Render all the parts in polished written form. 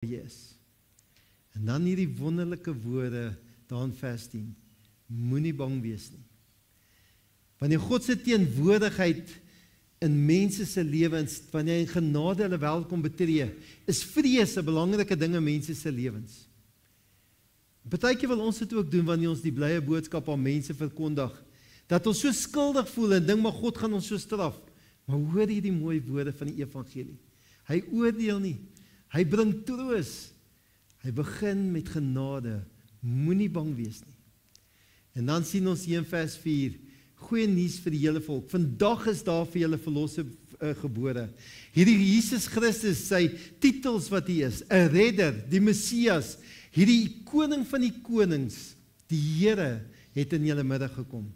is. En dan hierdie wonderlike woorde daar in vers 10. Moenie bang wees nie. Wanneer God se teenwoordigheid in mense se lewens, wanneer hy in genade hulle welkom betree, is vrees 'n belangrike ding in mense se lewens. Partykeer wil ons dit ook doen wanneer ons die blye boodskap aan mense verkondig, dat ons so skuldig voel en dink maar God gaan ons so straf. Maar hoor hierdie mooi woorde van die evangelie. Hy oordeel nie, hy bring troos. Hy begin met genade, moenie bang wees nie. En dan sien ons hier in vers 4, goeie nuus vir die hele volk. Vandag is daar vir julle verlosser gebore. Hierdie Jesus Christus, sy titels wat hy is, 'n redder, die Messias, hierdie koning van die konings, die Here het in julle midde gekom.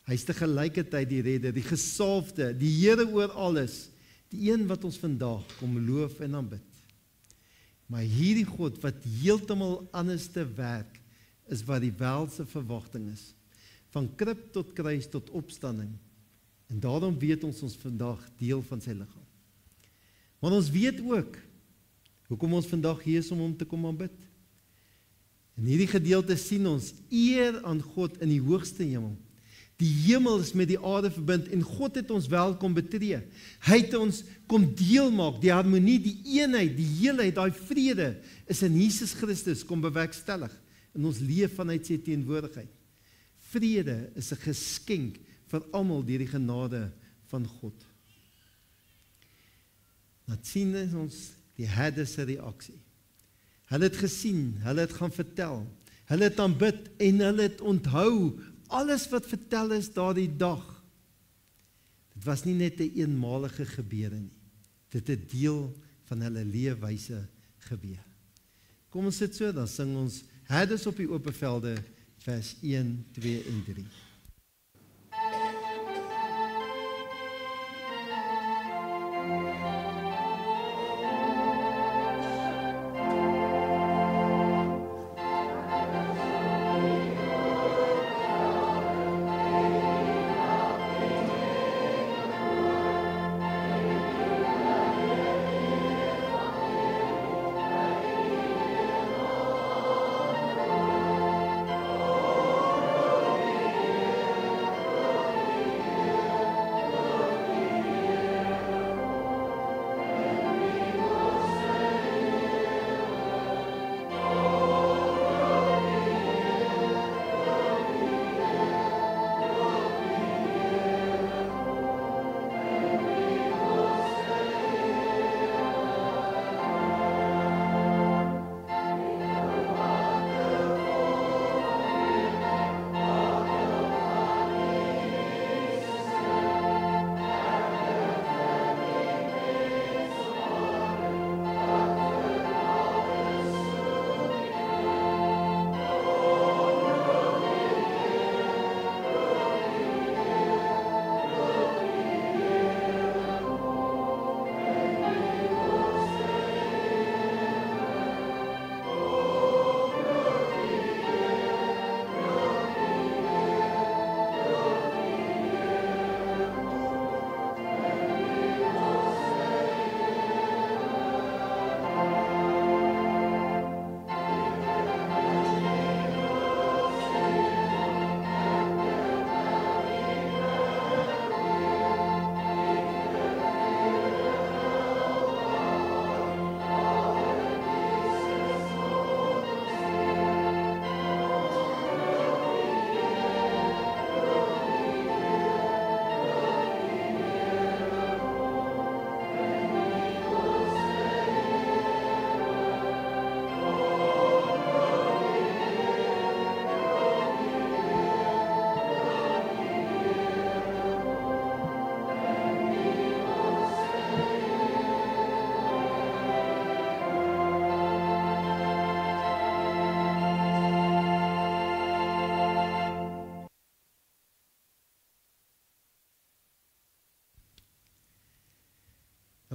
Hy is te gelykertyd die redder, die gesalfde, die Here oor alles, die een wat ons vandag kom loof en aanbid. Maar hierdie God wat heeltemal anders te werk, is wat die wêreld se verwagting is. Van krib tot kruis tot opstanding. En daarom weet ons vandag deel van sy liggaam. Maar ons weet ook, hoekom ons vandag hier is om hom te kom aanbid. In hierdie gedeelte sien ons eer aan God in die hoogste hemel. Die hemel is met die aarde verbind en God het ons welkom betree. Hy het ons kom deel maak, die harmonie, die eenheid, die heelheid, daai vrede is in Jesus Christus kom bewerkstellig. En ons leef vanuit sy teenwoordigheid. Vrede is 'n geskenk vir almal deur die genade van God. Dan sien ons die herders se reaksie. Hulle het gesien, hulle het gaan vertel, hulle het aanbid en hulle het onthou alles wat vertel is daardie dag. Dit was nie net 'n eenmalige gebeure nie. Dit het deel van hulle leefwyse gebeur. Kom ons sit so, dan sing ons Herders op die oop velde, vers 1, 2 en 3.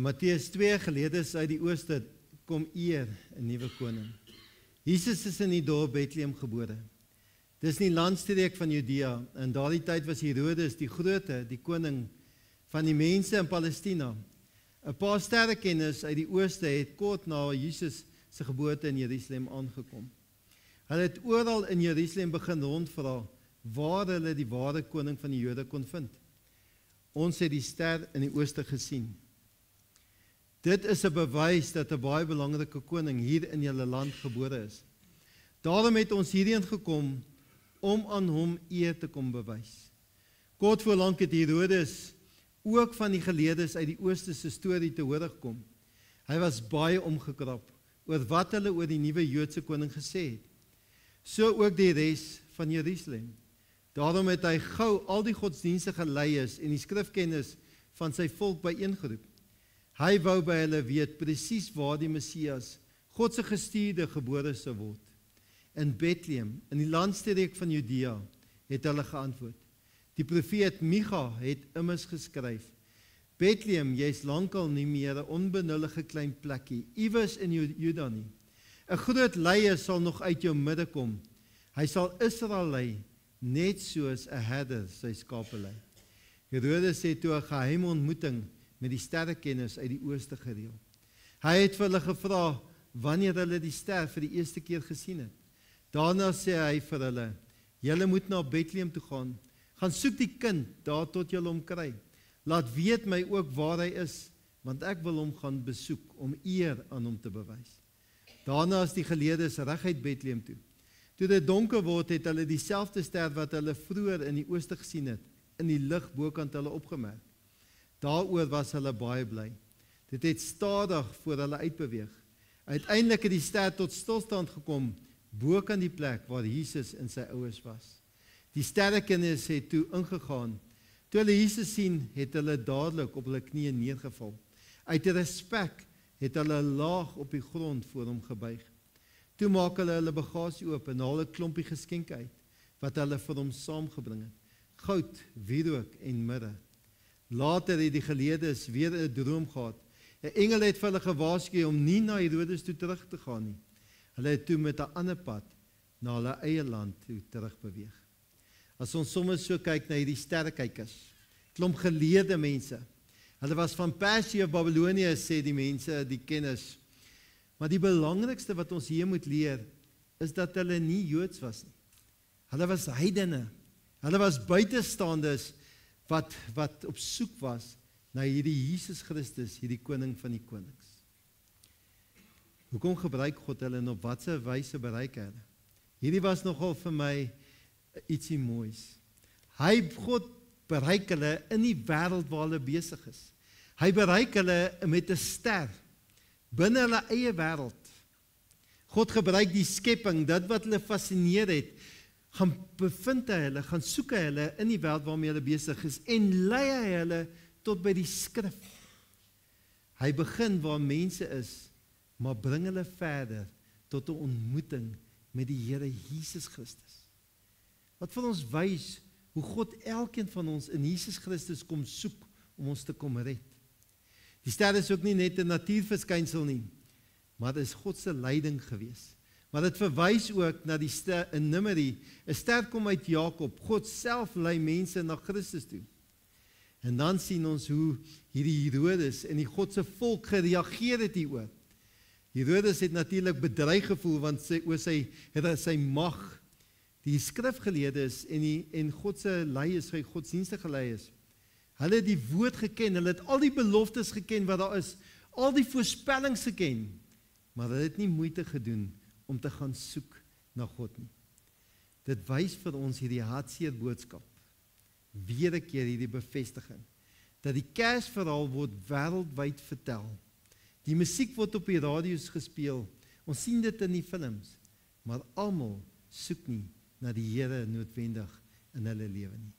In Matteus 2, geleerdes uit die ooste kom eer 'n nuwe koning. Jesus is in die dorp Bethlehem gebore. Dis in die landstreek van Judea. In daardie tyd was Herodes die Grote, die koning van die mense in Palestina. 'n Paar sterrekenners uit die ooste het kort na Jesus se geboorte in Jerusalem aangekom. Hulle het oral in Jerusalem begin rondvra waar hulle die ware koning van die Jode kon vind. Ons het die ster in die ooste gesien. Dit is 'n bewys dat 'n baie belangrike koning hier in julle land gebore is. Daarom het ons hierheen gekom om aan hom eer te kom bewys. Kort voor lank het Herodes ook van die geleerdes uit die ooste se storie te hore gekom. Hy was baie omgekrap oor wat hulle oor die nuwe Joodse koning gesê het. So ook die res van Jerusalem. Daarom het hy gou al die godsdienstige leiers en die skrifkenners van sy volk byeengeroep. Hy wou by hulle weet presies waar die Messias, God se gestuurde, gebore sou word. In Bethlehem, in die landstreek van Judea, het hulle geantwoord. Die profeet Micha het immers geskryf: Bethlehem, jy is lankal nie meer 'n onbenullige klein plekkie, iewers in Juda nie. 'n Groot leier sal nog uit jou midde kom. Hy sal Israel lei, net soos 'n herder sy skape lei. Herodes het toe 'n geheime ontmoeting met die sterrekenners uit die ooste gereël. Hy het vir hulle gevra wanneer hulle die ster vir die eerste keer gesien het. Daarna sê hy vir hulle: Julle moet na Bethlehem toe gaan. Gaan soek die kind daar tot julle hom kry. Laat weet my ook waar hy is, want ek wil hom gaan besoek om eer aan hom te bewys. Daarna is die geleerdes reguit Bethlehem toe. Toe dit donker word, het hulle dieselfde ster wat hulle vroeër in die ooste gesien het, in die lig bokant hulle opgemerk. Daaroor was hulle baie bly. Dit het stadig voor hulle uitbeweeg. Uiteindelik het die ster tot stilstand gekom bokant die plek waar Jesus en sy ouers was. Die sterrekenners het toe ingegaan. Toe hulle Jesus sien, het hulle dadelik op hulle knieë neergeval. Uit respek het hulle laag op die grond voor hom gebuig. Toe maak hulle bagasie oop en haal 'n klompie geskenke uit, wat hulle vir hom saamgebring het. Goud, wierook en mirre. Later het die geleerdes weer 'n droom gehad. 'n Engel het vir hulle gewaarsku om nie na Herodes toe terug te gaan nie. Hulle het toe met 'n ander pad na hulle eie land toe terugbeweeg. As ons soms so kyk na hierdie sterrekykers, klomp geleerde mense. Hulle was van Persië of Babylonië, sê die mense, die kenners. Maar die belangrikste wat ons hier moet leer, is dat hulle nie Joods was nie. Hulle was heidene. Hulle was buitestanders wat op soek was na hierdie Jesus Christus, hierdie koning van die konings. Hoekom gebruik God hulle en op watse wyse bereik hulle? Hierdie was nogal vir my ietsie moois. God bereik hulle in die wêreld waar hulle besig is. Hy bereik hulle met 'n ster binne hulle eie wêreld. God gebruik die skepping, dit wat hulle fascineer het, gaan bevind hy hulle, gaan soek hy hulle in die wêreld waarmee hulle besig is en lei hy hulle tot by die skrif. Hy begin waar mense is, maar bring hulle verder tot 'n ontmoeting met die Here Jesus Christus. Wat vir ons wys hoe God elkeen van ons in Jesus Christus kom soek om ons te kom red. Die ster is ook nie net 'n natuurverskynsel nie, maar dit is God se leiding gewees. Maar dit verwys ook na die ster in Numeri. 'n Ster kom uit Jakob. God self lei mense na Christus toe. En dan sien ons hoe hierdie Herodes en die God se volk gereageer het hieroor. Herodes het natuurlik bedreig gevoel want sy mag. Die skrifgeleerdes en God se leiers, sy godsdienstige leiers, hulle het die woord geken, hulle het al die beloftes geken wat daar is, al die voorspellings geken, maar hulle het nie moeite gedoen om te gaan soek na God nie. Dit wys vir ons hierdie hartseer boodskap, weer 'n keer hierdie bevestiging, dat die Kersverhaal word wêreldwyd vertel. Die musiek word op die radio's gespeel, ons sien dit in die films, maar almal soek nie na die Here noodwendig in hulle lewe nie.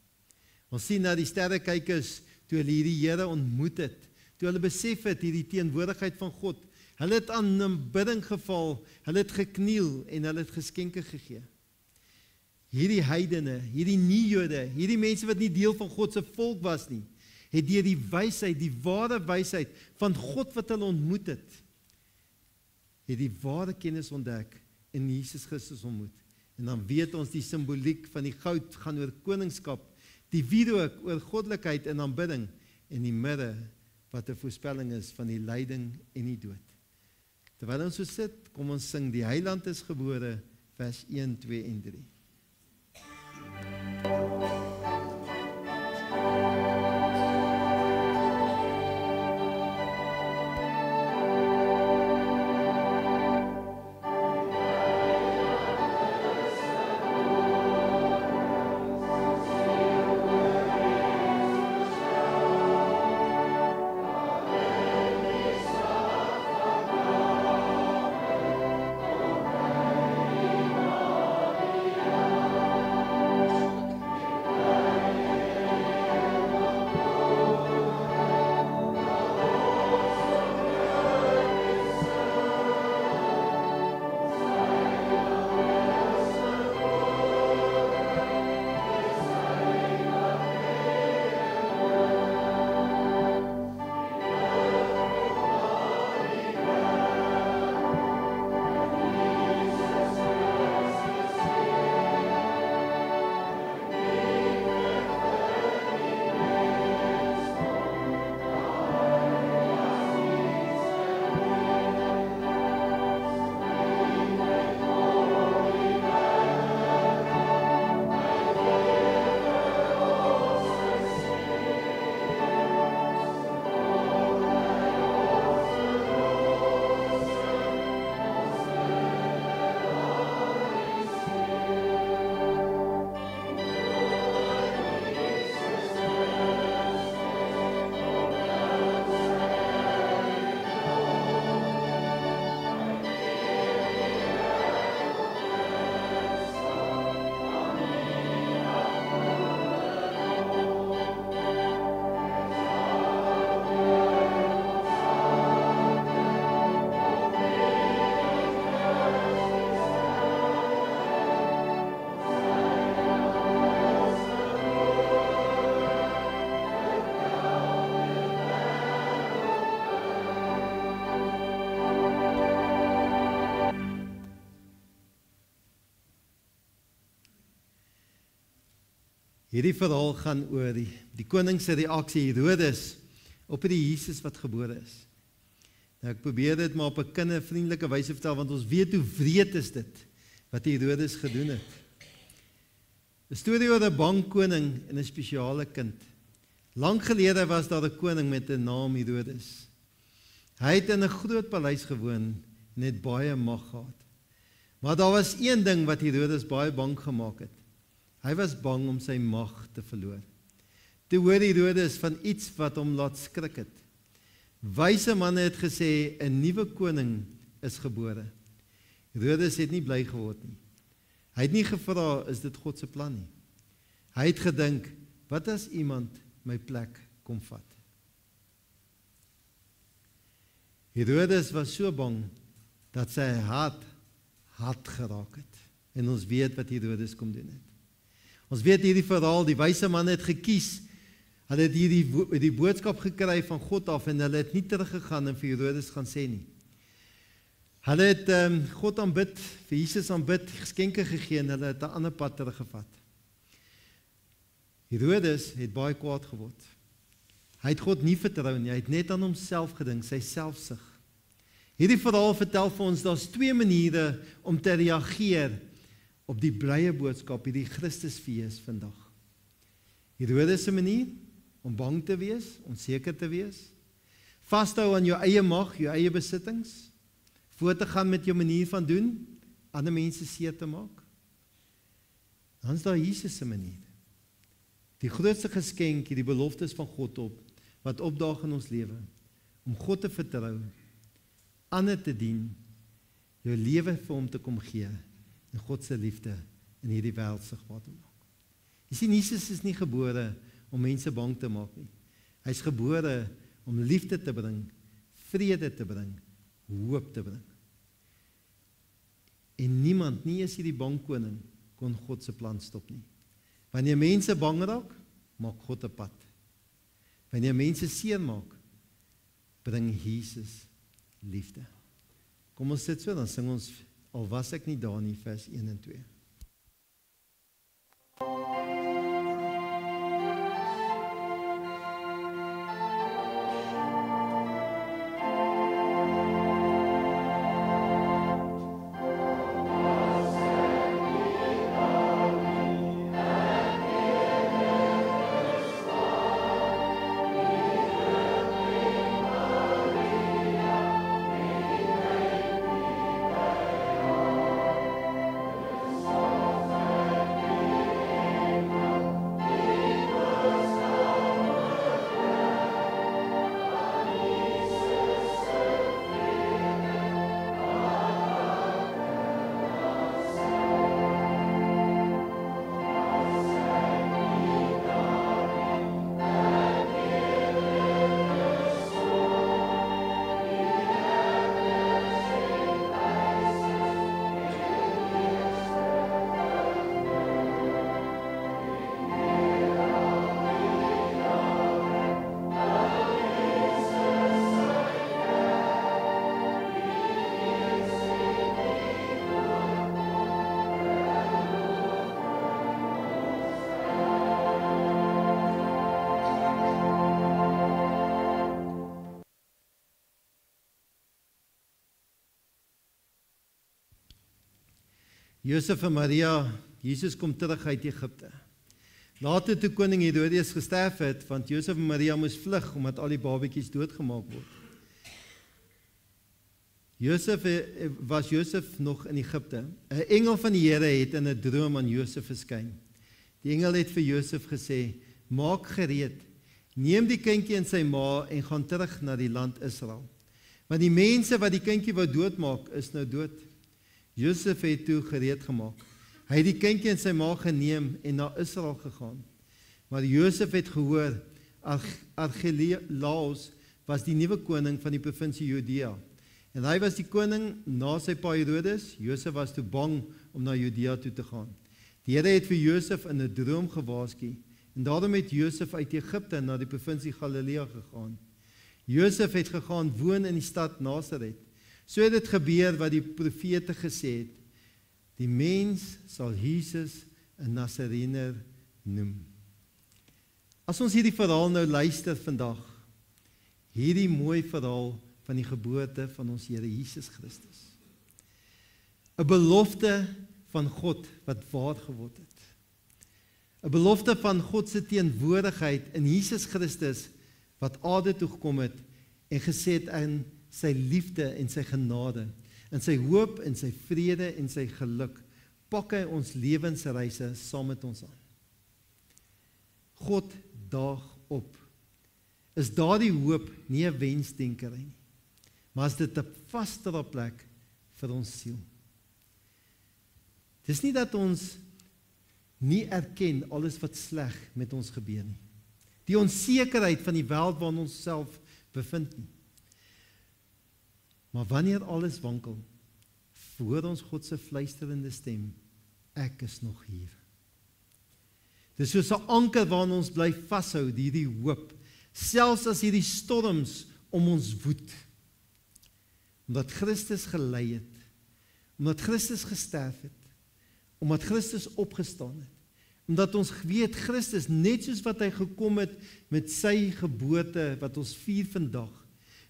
Ons sien na die sterrekykers, toe hulle hierdie Here ontmoet het, toe hulle besef het hierdie teenwoordigheid van God, hulle het aan aanbidding geval, hulle het gekniel en hulle het geskenke gegee. Hierdie heidene, hierdie nie-Jode, hierdie mense wat nie deel van God se volk was nie, het deur die wysheid, die ware wysheid van God wat hulle ontmoet het die ware kennis ontdek en Jesus Christus ontmoet. En dan weet ons die simboliek van die goud gaan oor koningskap, die wierook oor goddelikheid en aanbidding, en die mirre wat 'n voorspelling is van die lyding en die dood. Terwyl ons so sit, kom ons sing die Heiland is gebore, vers 1, 2 en 3. Hierdie verhaal gaan oor die koning se reaksie Herodes op die Jesus wat gebore is. Nou ek probeer dit maar op 'n kindervriendelike wyse vertel, want ons weet hoe wreed is dit wat Herodes gedoen het. 'n Storie oor 'n bang koning en 'n spesiale kind. Lang gelede was daar 'n koning met 'n naam Herodes. Hy het in 'n groot paleis gewoon en het baie mag gehad. Maar daar was een ding wat Herodes baie bang gemaak het. Hy was bang om sy mag te verloor. Toe hoor Herodes van iets wat hom laat skrik het. Wyse manne het gesê 'n nuwe koning is gebore. Herodes het nie bly geword nie. Hy het nie gevra, is dit God se plan nie. Hy het gedink, wat as iemand my plek kom vat? Herodes was so bang dat sy hart hard geraak het. En ons weet wat Herodes kom doen het. Ons weet hierdie verhaal, die wyse manne het gekies. Hulle het die boodskap gekry van God af en hulle het nie teruggegaan en vir Herodes gaan sê nie. Hulle het God aanbid, vir Jesus aanbid, geskenke gegee en hulle het 'n ander pad teruggevat. Herodes het baie kwaad geword. Hy het God nie vertrou nie, hy het net aan homself gedink, sy selfsug. Hierdie verhaal vertel vir ons, daar's twee maniere om te reageer op die blye boodskap, hierdie Christusfees vandag. Herodes se manier om bang te wees, onseker te wees, vashou aan jou eie mag, jou eie besittings, voort te gaan met jou manier van doen, ander mense seer te maak. Dan is daar Jesus se manier. Die grootste geskenk, die beloftes van God wat opdaag in ons lewe, om God te vertrou, ander te dien, jou lewe vir hom te kom gee, en God se liefde in hierdie wêreld sigbaar te maak. Jy sien, Jesus is nie gebore om mense bang te maak nie. Hy is gebore om liefde te bring, vrede te bring, hoop te bring. En niemand, nie eens hierdie bang koning, kon God se plan stop nie. Wanneer mense bang raak, maak God 'n pad. Wanneer mense seer maak, bring Jesus liefde. Kom ons sit so, dan sing ons Al was ek nie daar nie, vers 1 en 2. Josef en Maria, Jesus kom terug uit Egipte. Later toe koning Herodes gesterf het, want Josef en Maria moes vlug, omdat al die babatjies doodgemaak word. Was Josef nog in Egipte. 'n engel van die Here het in 'n droom aan Josef verskyn. Die engel het vir Josef gesê, maak gereed, neem die kindjie in sy ma en gaan terug na die land Israel. Want die mense wat die kindjie wou doodmaak, is nou dood. Josef het toe gereed gemaak. Hy het die kindjie in sy ma geneem en na Israel gegaan. Maar Josef het gehoor, Archelaus was die nuwe koning van die provinsie Judea. En hy was die koning na sy pa Herodes. Josef was te bang om na Judea toe te gaan. Die Here het vir Josef in 'n droom gewaarsku, en daarom het Josef uit Egipte na die provinsie Galilea gegaan. Josef het gegaan woon in die stad Nasaret. So het dit gebeur wat die profete gesê het. Die mens sal Jesus 'n Nasarener noem. As ons hierdie verhaal nou luister vandag, hierdie mooi verhaal van die geboorte van ons Here Jesus Christus. 'n belofte van God wat waar geword het. 'n belofte van God se teenwoordigheid in Jesus Christus wat aarde toe gekom het en gesê het in sy liefde en sy genade, in sy hoop en sy vrede en sy geluk, pak hy ons lewensreise saam met ons aan. God daag op. Is daardie hoop nie 'n wensdenkery nie, maar is dit 'n vaste plek vir ons siel. Dis nie dat ons nie erken alles wat sleg met ons gebeur nie. Die onsekerheid van die wêreld waarin ons self bevind nie. Maar wanneer alles wankel, hoor ons God se fluisterende stem, ek is nog hier. Dis soos 'n anker waaraan ons bly vashou, hierdie hoop, selfs as hierdie storms om ons woed. Omdat Christus gelei het, omdat Christus gesterf het, omdat Christus opgestaan het, omdat ons weet Christus, net soos wat hy gekom het met sy geboorte, wat ons vier vandag,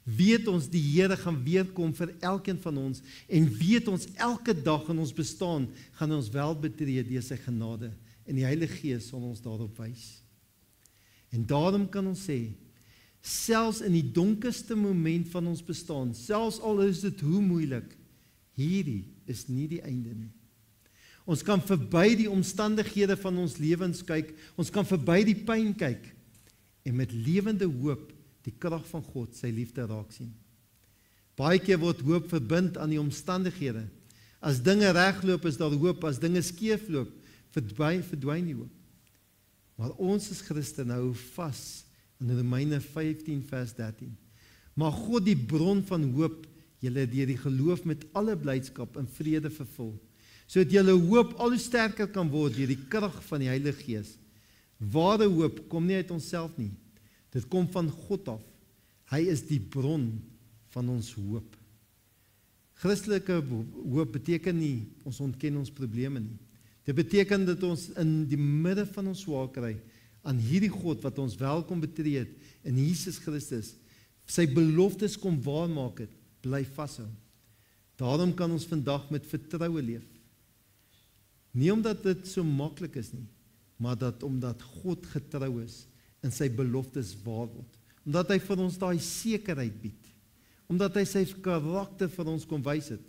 weet ons die Here gaan weerkom vir elkeen van ons, en weet ons elke dag in ons bestaan, gaan ons wel betree deur sy genade, en die Heilige Gees sal ons daarop wys. En daarom kan ons sê, selfs in die donkerste moment van ons bestaan, selfs al is dit hoe moeilik, hierdie is nie die einde nie. Ons kan verby die omstandighede van ons lewens kyk, ons kan verby die pyn kyk, en met lewende hoop die krag van God, sy liefde raak sien. Baie keer word hoop verbind aan die omstandighede. As dinge regloop, is daar hoop, as dinge skeefloop, verdwyn die hoop. Maar ons as Christen hou vas in Romeine 15 vers 13. Maar God die bron van hoop, julle deur die geloof met alle blydskap en vrede vervul, sodat julle hoop al hoe sterker kan word deur die krag van die Heilige Gees. Ware hoop kom nie uit onsself nie. Dit kom van God af. Hy is die bron van ons hoop. Christelike hoop beteken nie ons ontken ons probleme nie. Dit beteken dat ons in die midde van ons swaarkry aan hierdie God wat ons welkom betree het in Jesus Christus, sy beloftes kom waarmaak het, bly vashou. Daarom kan ons vandag met vertroue leef. Nie omdat dit so maklik is nie, maar omdat God getrou is en sy beloftes waar word. Omdat hy vir ons daai sekerheid bied. Omdat hy sy karakter vir ons kom wys het.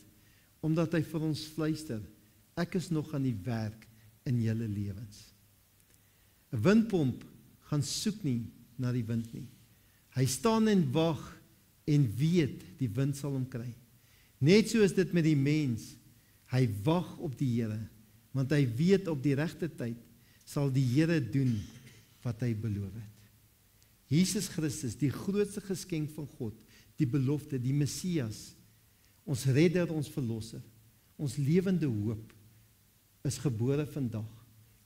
Omdat hy vir ons fluister, ek is nog aan die werk in julle lewens. 'n windpomp gaan soek nie na die wind nie. Hy staan en wag en weet die wind sal hom kry. Net so is dit met die mens. Hy wag op die Here, want hy weet op die regte tyd sal die Here doen wat hy beloof het. Jesus Christus, die grootste geskenk van God, die belofte, die Messias, ons redder, ons verlosser, ons lewende hoop, is gebore vandag,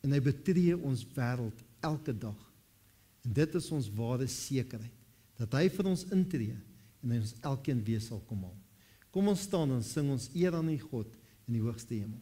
en hy betree ons wêreld elke dag. En dit is ons ware sekerheid, dat hy vir ons intree, en hy ons elkeen weer sal kom haal. Kom ons staan en sing ons eer aan die God in die hoogste hemel.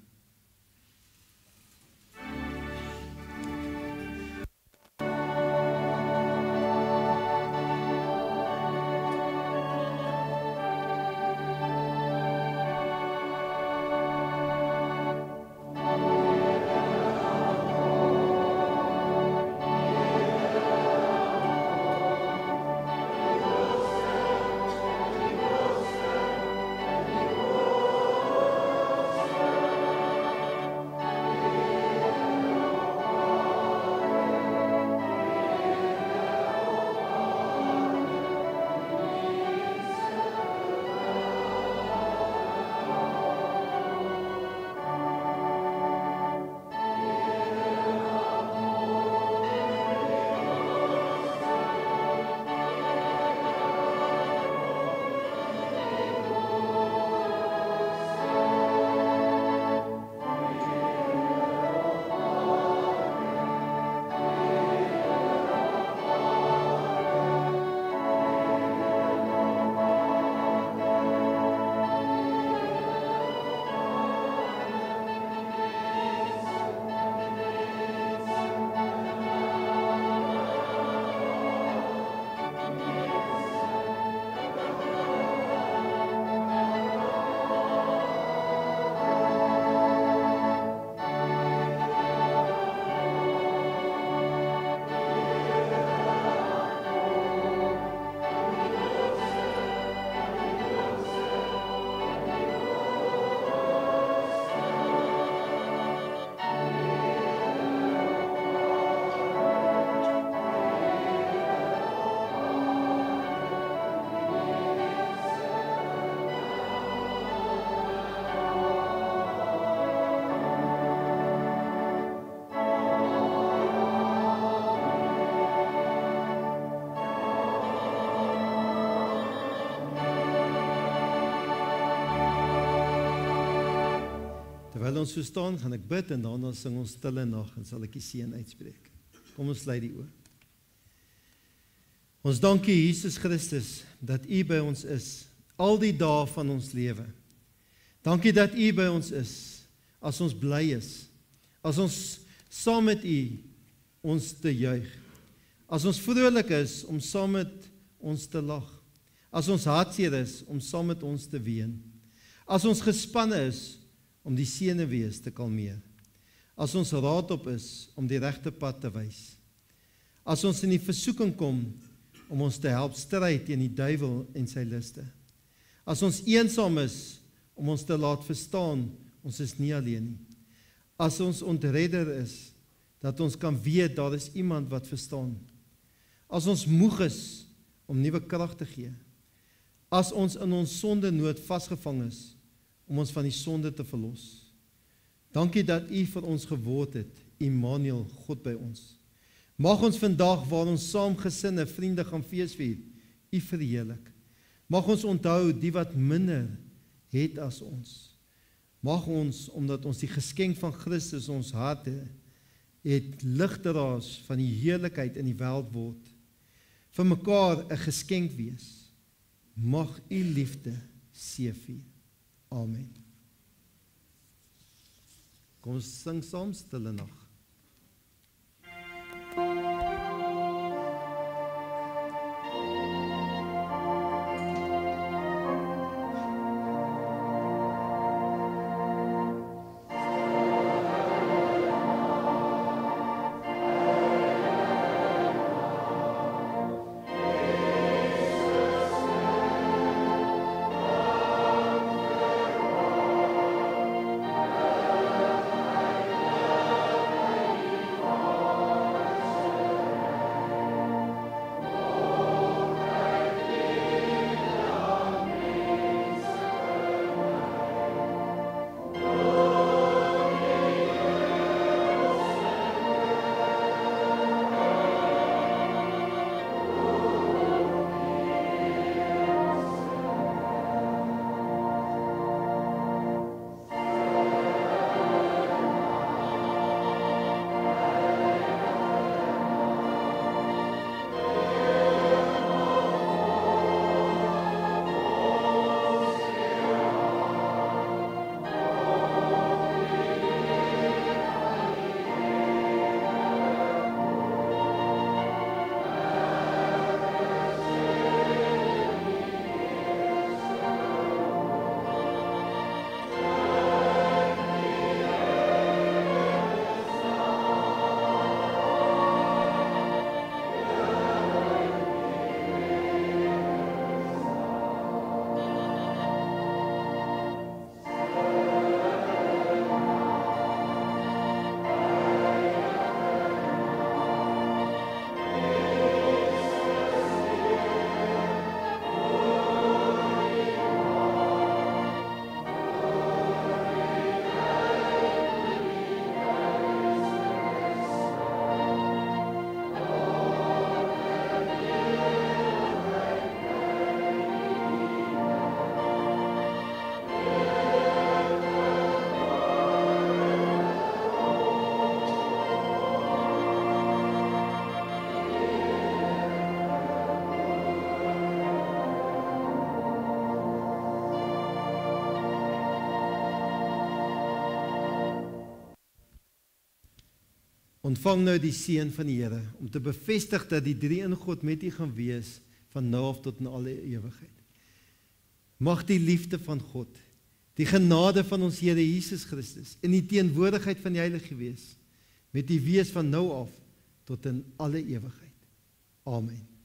Terwyl ons so staan, gaan ek bid en daarna sing ons stille nag en sal ek die seën uitspreek. Kom ons sluit die oë. Ons dank U, Jesus Christus, dat U by ons is, al die dae van ons lewe. Dankie dat U by ons is, as ons bly is, as ons saam met U ons te juig, as ons vrolik is om saam met ons te lag, as ons hartseer is om saam met ons te ween, as ons gespanne is om die senuwees te kalmeer, as ons raadop is om die regte pad te wys, as ons in die versoeking kom om ons te help stry teen die duiwel en sy liste, as ons eensaam is om ons te laat verstaan ons is nie alleen nie, as ons ontredder is dat ons kan weet daar is iemand wat verstaan, as ons moeg is om nuwe krag te gee, as ons in ons sonde nood vasgevang is om ons van die sonde te verlos. Dankie dat U vir ons geword het, Immanuel, God by ons. Mag ons vandag waar ons saam gesinne, vriende gaan feesvier, U verheerlik. Mag ons onthou die wat minder het as ons. Mag ons, omdat ons die geskenk van Christus ons harte het, ligdraers van die heerlikheid in die wêreld word, vir mekaar 'n geskenk wees. Mag U liefde seëvier. Amen. Kom ons sing saam stille nag. Ontvang nou die seën van die Here, om te bevestig dat die drie-een God met u gaan wees, van nou af tot in alle ewigheid. Mag die liefde van God, die genade van ons Here Jesus Christus, en die teenwoordigheid van die Heilige Gees, met u wees van nou af, tot in alle ewigheid. Amen.